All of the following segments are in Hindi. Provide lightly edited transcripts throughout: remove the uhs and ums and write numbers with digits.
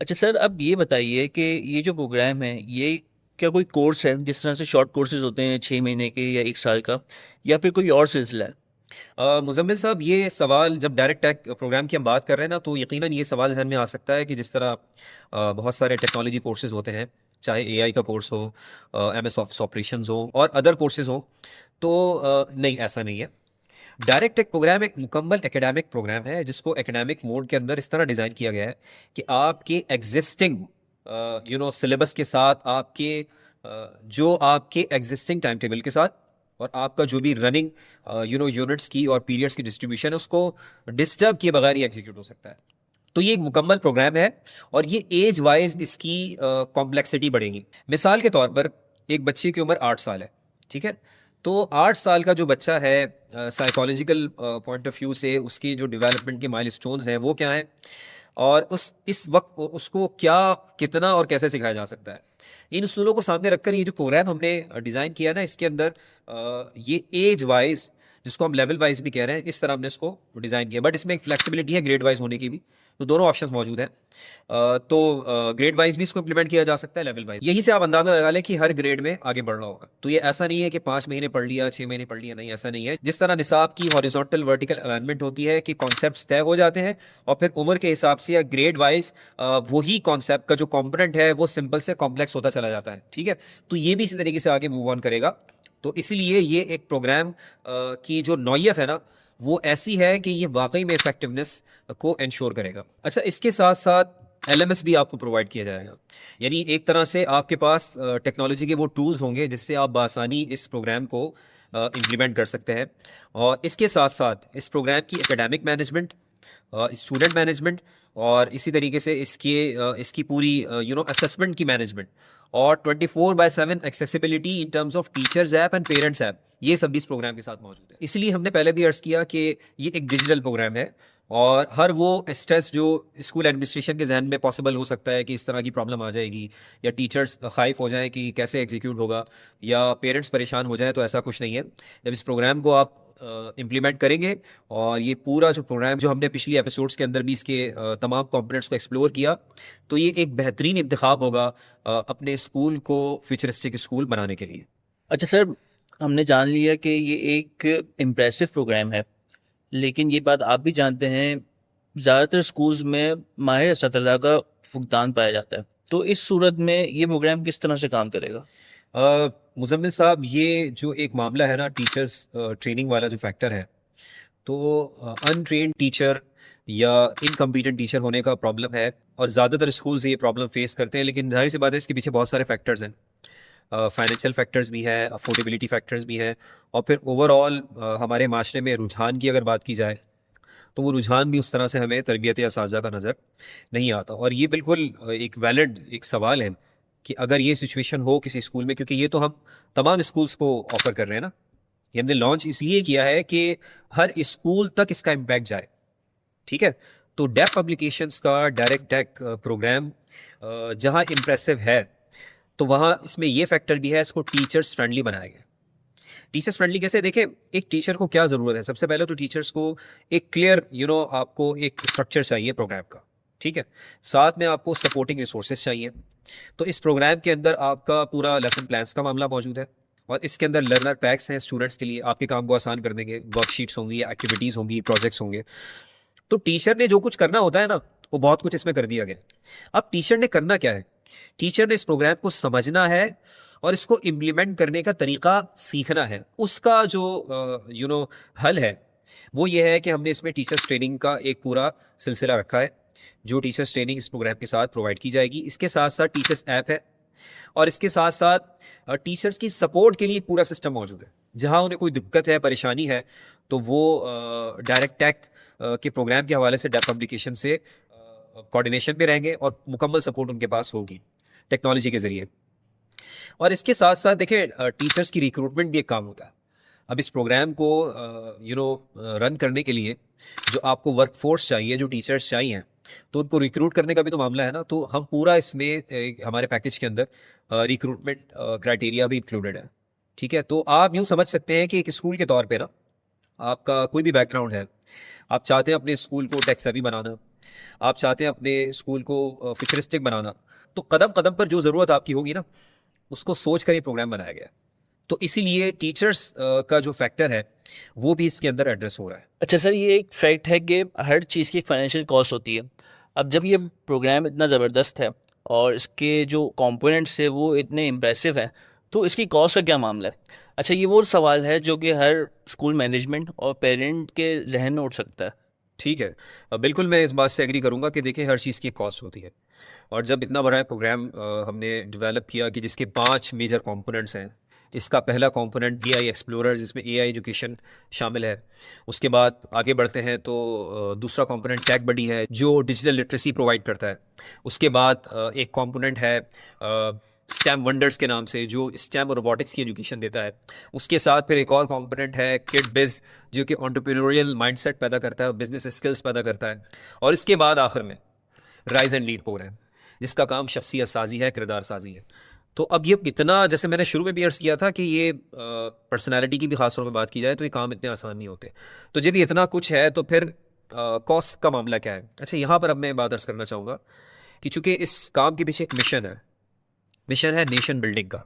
अच्छा सर, अब ये बताइए कि ये जो प्रोग्राम है ये क्या कोई कोर्स है, जिस तरह से शॉर्ट कोर्सेज होते हैं 6 महीने के या 1 साल का, या फिर कोई और सिलसिला है? मुज़म्मिल साहब, ये सवाल जब डायरेक्ट टैग प्रोग्राम की हम बात कर रहे हैं ना, तो यकीनन ये सवाल जहन में आ सकता है कि जिस तरह बहुत सारे टेक्नोलॉजी कोर्सेज होते हैं, चाहे एआई का कोर्स हो, एमएस ऑफिस ऑपरेशंस हो और अदर कोर्सेज हो। तो नहीं, ऐसा नहीं है। डायरेक्ट टेक प्रोग्राम एक मुकम्मल एकेडमिक प्रोग्राम है जिसको एकेडमिक मोड के अंदर इस तरह डिज़ाइन किया गया है कि आपके एग्जिस्टिंग सिलेबस के साथ, जो आपके एग्जिस्टिंग टाइम टेबल के साथ और आपका जो भी रनिंग यूनिट्स की और पीरियड्स की डिस्ट्रीब्यूशन है, उसको डिस्टर्ब किए बगैर ही एग्जीक्यूट हो सकता है। तो ये एक मुकम्मल प्रोग्राम है और ये एज वाइज इसकी कॉम्प्लेक्सिटी बढ़ेगी। मिसाल के तौर पर एक बच्चे की उम्र 8 साल है, ठीक है? तो 8 साल का जो बच्चा है, साइकोलॉजिकल पॉइंट ऑफ व्यू से उसकी जो डेवलपमेंट के माइलस्टोन्स हैं वो क्या हैं, और उस इस वक्त उसको क्या, कितना और कैसे सिखाया जा सकता है। इन उसूलों को सामने रखकर ये जो प्रोग्राम हमने डिज़ाइन किया ना, इसके अंदर ये एज वाइज, जिसको हम लेवल वाइज भी कह रहे हैं, इस तरह हमने इसको डिज़ाइन किया। बट इसमें एक फ्लेक्सिबिलिटी है ग्रेड वाइज होने की भी, तो दोनों ऑप्शंस मौजूद हैं। तो ग्रेड वाइज भी इसको इंप्लीमेंट किया जा सकता है, लेवल वाइज। यही से आप अंदाजा लगा लें कि हर ग्रेड में आगे बढ़ रहा होगा। तो ये ऐसा नहीं है कि 5 महीने पढ़ लिया, 6 महीने पढ़ लिया, नहीं, ऐसा नहीं है। जिस तरह निसाब की हॉरिजॉन्टल वर्टिकल अलाइनमेंट होती है कि कॉन्सेप्ट तय हो जाते हैं और फिर उम्र के हिसाब से या ग्रेड वाइज वही कॉन्सेप्ट का जो कॉम्पोनेंट है वो सिंपल से कॉम्प्लेक्स होता चला जाता है, ठीक है? तो ये भी इसी तरीके से आगे मूव ऑन करेगा। तो इसीलिए ये एक प्रोग्राम की जो नौयत है ना, वो ऐसी है कि ये वाकई में इफेक्टिवनेस को इंश्योर करेगा। अच्छा, इसके साथ साथ एलएमएस भी आपको प्रोवाइड किया जाएगा। यानी एक तरह से आपके पास टेक्नोलॉजी के वो टूल्स होंगे जिससे आप बासानी इस प्रोग्राम को इम्प्लीमेंट कर सकते हैं। और इसके साथ साथ इस प्रोग्राम की एकेडमिक मैनेजमेंट, स्टूडेंट मैनेजमेंट और इसी तरीके से इसकी पूरी असेसमेंट की मैनेजमेंट और 24/7 accessibility in terms of teachers app and parents app, ये सब भी इस प्रोग्राम के साथ मौजूद है। इसलिए हमने पहले भी अर्ज किया कि ये एक डिजिटल प्रोग्राम है और हर वो स्ट्रेस जो स्कूल एडमिनिस्ट्रेशन के जहन में पॉसिबल हो सकता है कि इस तरह की प्रॉब्लम आ जाएगी, या टीचर्स खाइफ हो जाएं कि कैसे एग्जीक्यूट होगा, या पेरेंट्स परेशान हो जाएं, तो ऐसा कुछ नहीं है। जब इस प्रोग्राम को आप इम्प्लीमेंट करेंगे और ये पूरा जो प्रोग्राम जो हमने पिछली एपिसोड्स के अंदर भी इसके तमाम कंपोनेंट्स को एक्सप्लोर किया, तो ये एक बेहतरीन इंतखाब होगा अपने स्कूल को फ्यूचरिस्टिक स्कूल बनाने के लिए। अच्छा सर, हमने जान लिया कि ये एक इम्प्रेसिव प्रोग्राम है, लेकिन ये बात आप भी जानते हैं, ज़्यादातर स्कूल्स में माहिर असतज़ा का फुकदान पाया जाता है। तो इस सूरत में ये प्रोग्राम किस तरह से काम करेगा? मुजम्मिल साहब, ये जो एक मामला है ना, टीचर्स ट्रेनिंग वाला जो फैक्टर है, तो अनट्रेन्ड टीचर या इनकम्पिटेंट टीचर होने का प्रॉब्लम है और ज़्यादातर स्कूल्स ये प्रॉब्लम फेस करते हैं। लेकिन जाहिर सी बात है, इसके पीछे बहुत सारे फैक्टर्स हैं। फाइनेंशियल फैक्टर्स भी है, अफोर्डेबिलिटी फैक्टर्स भी है, और फिर ओवरऑल हमारे माशरे में रुझान की अगर बात की जाए, तो वो रुझान भी उस तरह से हमें तरबियत या साजा का नज़र नहीं आता। और ये बिल्कुल एक वैलिड एक सवाल है कि अगर ये सिचुएशन हो किसी स्कूल में, क्योंकि ये तो हम तमाम स्कूल्स को ऑफर कर रहे हैं ना, ये हमने लॉन्च इसलिए किया है कि हर स्कूल तक इसका इम्पैक्ट जाए, ठीक है? तो डेफ पब्लिकेशंस का डायरेक्ट टैग प्रोग्राम जहाँ इम्प्रेसिव है, तो वहाँ इसमें ये फैक्टर भी है, इसको टीचर्स फ्रेंडली बनाया गया। टीचर्स फ्रेंडली कैसे? देखें, एक टीचर को क्या ज़रूरत है? सबसे पहले तो टीचर्स को एक क्लियर आपको एक स्ट्रक्चर चाहिए प्रोग्राम का, ठीक है? साथ में आपको सपोर्टिंग रिसोर्सेज चाहिए। तो इस प्रोग्राम के अंदर आपका पूरा लेसन प्लान्स का मामला मौजूद है और इसके अंदर लर्नर पैक्स हैं स्टूडेंट्स के लिए, आपके काम को आसान कर देंगे। वर्कशीट्स होंगी, एक्टिविटीज़ होंगी, प्रोजेक्ट्स होंगे। तो टीचर ने जो कुछ करना होता है ना, वो बहुत कुछ इसमें कर दिया गया। अब टीचर ने करना क्या है? टीचर ने इस प्रोग्राम को समझना है और इसको इम्प्लीमेंट करने का तरीका सीखना है। उसका जो हल है, वो ये है कि हमने इसमें टीचर्स ट्रेनिंग का एक पूरा सिलसिला रखा है, जो टीचर्स ट्रेनिंग इस प्रोग्राम के साथ प्रोवाइड की जाएगी। इसके साथ साथ टीचर्स ऐप है और इसके साथ साथ टीचर्स की सपोर्ट के लिए एक पूरा सिस्टम मौजूद है। जहाँ उन्हें कोई दिक्कत है, परेशानी है, तो वो डायरेक्ट टैक के प्रोग्राम के हवाले से डेफ पब्लिकेशन से कोऑर्डिनेशन पे रहेंगे और मुकम्मल सपोर्ट उनके पास होगी टेक्नोलॉजी के ज़रिए। और इसके साथ साथ देखिए, टीचर्स की रिक्रूटमेंट भी एक काम होता है। अब इस प्रोग्राम को रन करने के लिए जो आपको वर्क फोर्स चाहिए, जो टीचर्स चाहिए, तो उनको रिक्रूट करने का भी तो मामला है ना। तो हम पूरा इसमें हमारे पैकेज के अंदर रिक्रूटमेंट क्राइटेरिया भी इंक्लूडेड है, ठीक है? तो आप यूँ समझ सकते हैं कि एक स्कूल के तौर पे ना, आपका कोई भी बैकग्राउंड है, आप चाहते हैं अपने स्कूल को टेक सेवी बनाना, आप चाहते हैं अपने स्कूल को फ्यूचरिस्टिक बनाना, तो कदम कदम पर जो ज़रूरत आपकी होगी ना, उसको सोच कर ये प्रोग्राम बनाया गया है। तो इसीलिए टीचर्स का जो फैक्टर है वो भी इसके अंदर एड्रेस हो रहा है। अच्छा सर, ये एक फैक्ट है कि हर चीज़ की एक फाइनेंशियल कॉस्ट होती है। अब जब ये प्रोग्राम इतना ज़बरदस्त है और इसके जो कंपोनेंट्स है वो इतने इम्प्रेसिव हैं, तो इसकी कॉस्ट का क्या मामला है? अच्छा, ये वो सवाल है जो कि हर स्कूल मैनेजमेंट और पेरेंट के जहन में उठ सकता है। ठीक है, बिल्कुल मैं इस बात से एग्री करूंगा कि देखिए हर चीज़ की एक कॉस्ट होती है। और जब इतना बड़ा प्रोग्राम हमने डेवलप किया कि जिसके 5 मेजर कंपोनेंट्स हैं। इसका पहला कंपोनेंट एआई एक्सप्लोरर, जिसमें एआई एजुकेशन शामिल है। उसके बाद आगे बढ़ते हैं तो दूसरा कंपोनेंट टेक बडी है जो डिजिटल लिटरेसी प्रोवाइड करता है। उसके बाद एक कंपोनेंट है स्टेम वंडर्स के नाम से, जो स्टेम और रोबोटिक्स की एजुकेशन देता है। उसके साथ फिर एक और कंपोनेंट है किड बिज, जो कि एंटरप्रेन्योरियल माइंडसेट पैदा करता है, बिजनेस स्किल्स पैदा करता है। और इसके बाद आखिर में राइज एंड लीड प्रोग्राम, जिसका काम शख्सियत साजी है, किरदार साजी है। तो अब ये इतना, जैसे मैंने शुरू में भी अर्ज किया था कि ये पर्सनालिटी की भी खास तौर पर बात की जाए तो ये काम इतने आसान नहीं होते। तो जब ये इतना कुछ है तो फिर कॉस्ट का मामला क्या है? अच्छा, यहाँ पर अब मैं बात अर्ज करना चाहूँगा कि चूंकि इस काम के पीछे एक मिशन है नेशन बिल्डिंग का।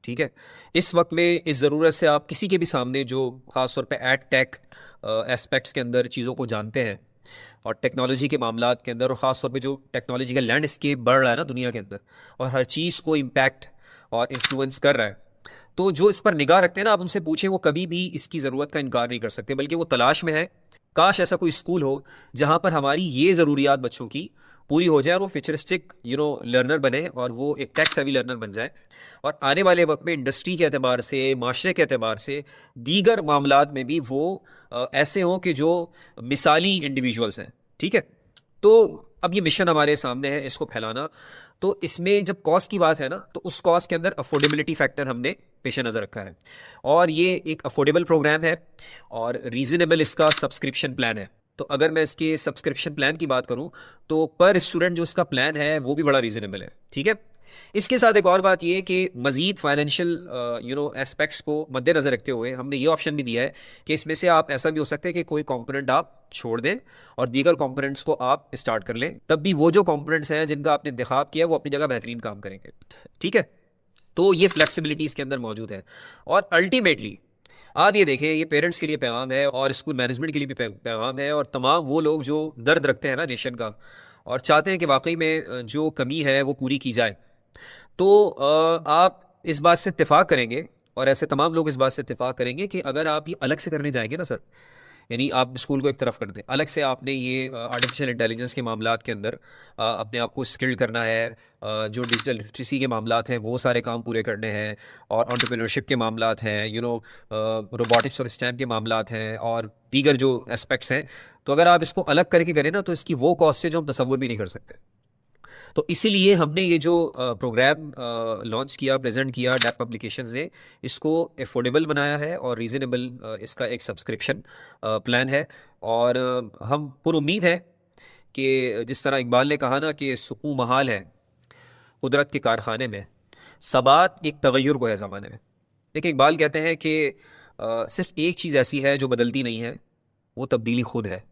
ठीक है, इस वक्त में इस ज़रूरत से आप किसी के भी सामने जो ख़ास तौर पे एड टेक एस्पेक्ट्स के अंदर चीज़ों को जानते हैं और टेक्नोलॉजी के मामलात के अंदर, और ख़ास तौर पे जो टेक्नोलॉजी का लैंडस्केप बढ़ रहा है ना दुनिया के अंदर, और हर चीज़ को इम्पैक्ट और इन्फ्लुएंस कर रहा है, तो जो इस पर निगाह रखते हैं ना, आप उनसे पूछें, वो कभी भी इसकी ज़रूरत का इनकार नहीं कर सकते, बल्कि वो तलाश में है काश ऐसा कोई स्कूल हो जहाँ पर हमारी ये ज़रूरियात बच्चों की पूरी हो जाए और वो फ्यूचरिस्टिक लर्नर बने और वो एक टेक सेवी लर्नर बन जाए। और आने वाले वक्त में इंडस्ट्री के अतबार से, माशरे के अतबार से, दीगर मामलात में भी वो ऐसे हों कि जो मिसाली इंडिविजुअल्स हैं। ठीक है, तो अब ये मिशन हमारे सामने है, इसको फैलाना। तो इसमें जब कॉस्ट की बात है ना, तो उस कॉस्ट के अंदर अफोर्डेबिलिटी फैक्टर हमने पेश नज़र रखा है। और ये एक अफोर्डेबल प्रोग्राम है और रीजनेबल इसका सब्सक्रिप्शन प्लान है। तो अगर मैं इसके सब्सक्रिप्शन प्लान की बात करूं तो पर स्टूडेंट जो इसका प्लान है वो भी बड़ा रीजनेबल है। ठीक है, इसके साथ एक और बात ये कि मजीद फाइनेंशियल एस्पेक्ट्स को मद्देनजर रखते हुए हमने ये ऑप्शन भी दिया है कि इसमें से आप, ऐसा भी हो सकता है कि कोई कंपोनेंट आप छोड़ दें और दीगर कंपोनेंट्स को आप स्टार्ट कर लें, तब भी वो जो कंपोनेंट्स हैं जिनका आपने इंतखाब किया वो अपनी जगह बेहतरीन काम करेंगे। ठीक है, तो ये फ्लेक्सिबिलिटी इसके अंदर मौजूद है। और अल्टीमेटली आप ये देखें, ये पेरेंट्स के लिए पैगाम है और स्कूल मैनेजमेंट के लिए भी पैगाम है, और तमाम वो लोग जो दर्द रखते हैं ना नेशन का और चाहते हैं कि वाकई में जो कमी है वो पूरी की जाए। तो आप इस बात से इत्तेफाक करेंगे और ऐसे तमाम लोग इस बात से इत्तेफाक करेंगे कि अगर आप ये अलग से करने जाएंगे ना सर, यानी आप स्कूल को एक तरफ कर दें, अलग से आपने ये आर्टिफिशियल इंटेलिजेंस के मामलात के अंदर अपने आप को स्किल्ड करना है, जो डिजिटल लिटरेसी के मामलात हैं वो सारे काम पूरे करने हैं, और एंटरप्रेन्योरशिप के मामलात हैं, रोबोटिक्स और स्टैम के मामलात हैं, और दीगर जो एस्पेक्ट्स हैं, तो अगर आप इसको अलग करके करें ना तो इसकी वो कॉस्ट है जो हम तसव्वुर भी नहीं कर सकते। तो इसीलिए हमने ये जो प्रोग्राम लॉन्च किया, प्रेजेंट किया डैप पब्लिकेशंस ने, इसको एफोर्डेबल बनाया है और रीज़नेबल इसका एक सब्सक्रिप्शन प्लान है। और हम पुर उम्मीद है कि जिस तरह इकबाल ने कहा ना कि सुकून महाल है कुदरत के कारखाने में, सबात एक तगय्युर को है ज़माने में। देखिए, इकबाल कहते हैं कि सिर्फ एक चीज़ ऐसी है जो बदलती नहीं है, वो तब्दीली खुद है।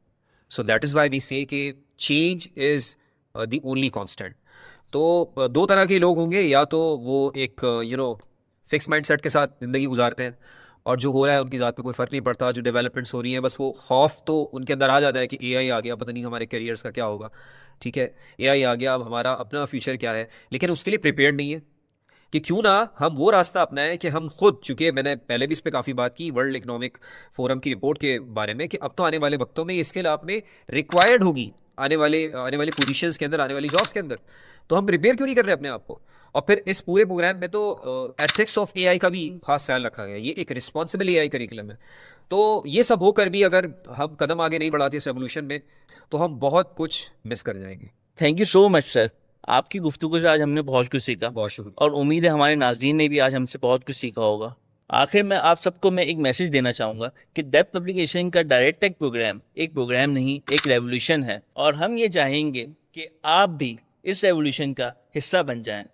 So that is why we say कि change is the only constant. तो दो तरह के लोग होंगे, या तो वो एक फिक्स माइंडसेट के साथ ज़िंदगी गुजारते हैं और जो हो रहा है उनकी ज़ात पे कोई फ़र्क नहीं पड़ता, जो डेवलपमेंट्स हो रही हैं बस वो खौफ तो उनके अंदर आ जाता है कि एआई आ गया, पता नहीं हमारे करियर्स का क्या होगा। ठीक है, एआई आ गया, अब हमारा अपना फ्यूचर क्या है, लेकिन उसके लिए प्रिपेयर्ड नहीं है कि क्यों ना हम वो रास्ता अपनाएं कि हम खुद, चूंकि मैंने पहले भी इस पर काफ़ी बात की वर्ल्ड इकोनॉमिक फोरम की रिपोर्ट के बारे में, कि अब तो आने वाले वक्तों में ये स्किल आप में रिक्वायर्ड होगी आने वाले पोजीशंस के अंदर, आने वाली जॉब्स के अंदर। तो हम प्रिपेयर क्यों नहीं कर रहे अपने आप को? और फिर इस पूरे प्रोग्राम में तो एथिक्स ऑफ एआई का भी खास ख्याल रखा गया है। ये एक रिस्पॉन्सिबल एआई करिकुलम है। तो ये सब होकर भी अगर हम कदम आगे नहीं बढ़ाते इस रेवोल्यूशन में तो हम बहुत कुछ मिस कर जाएंगे। Thank you so much sir, आपकी गुफ्तगू से आज हमने बहुत कुछ सीखा बहुत शुक्रिया। और उम्मीद है हमारे नाज़रीन ने भी आज हमसे बहुत कुछ सीखा होगा। आखिर में आप सबको मैं एक मैसेज देना चाहूँगा कि डेप पब्लिकेशन का डायरेक्ट टेक प्रोग्राम एक प्रोग्राम नहीं, एक रेवोल्यूशन है, और हम ये चाहेंगे कि आप भी इस रेवोल्यूशन का हिस्सा बन जाएं।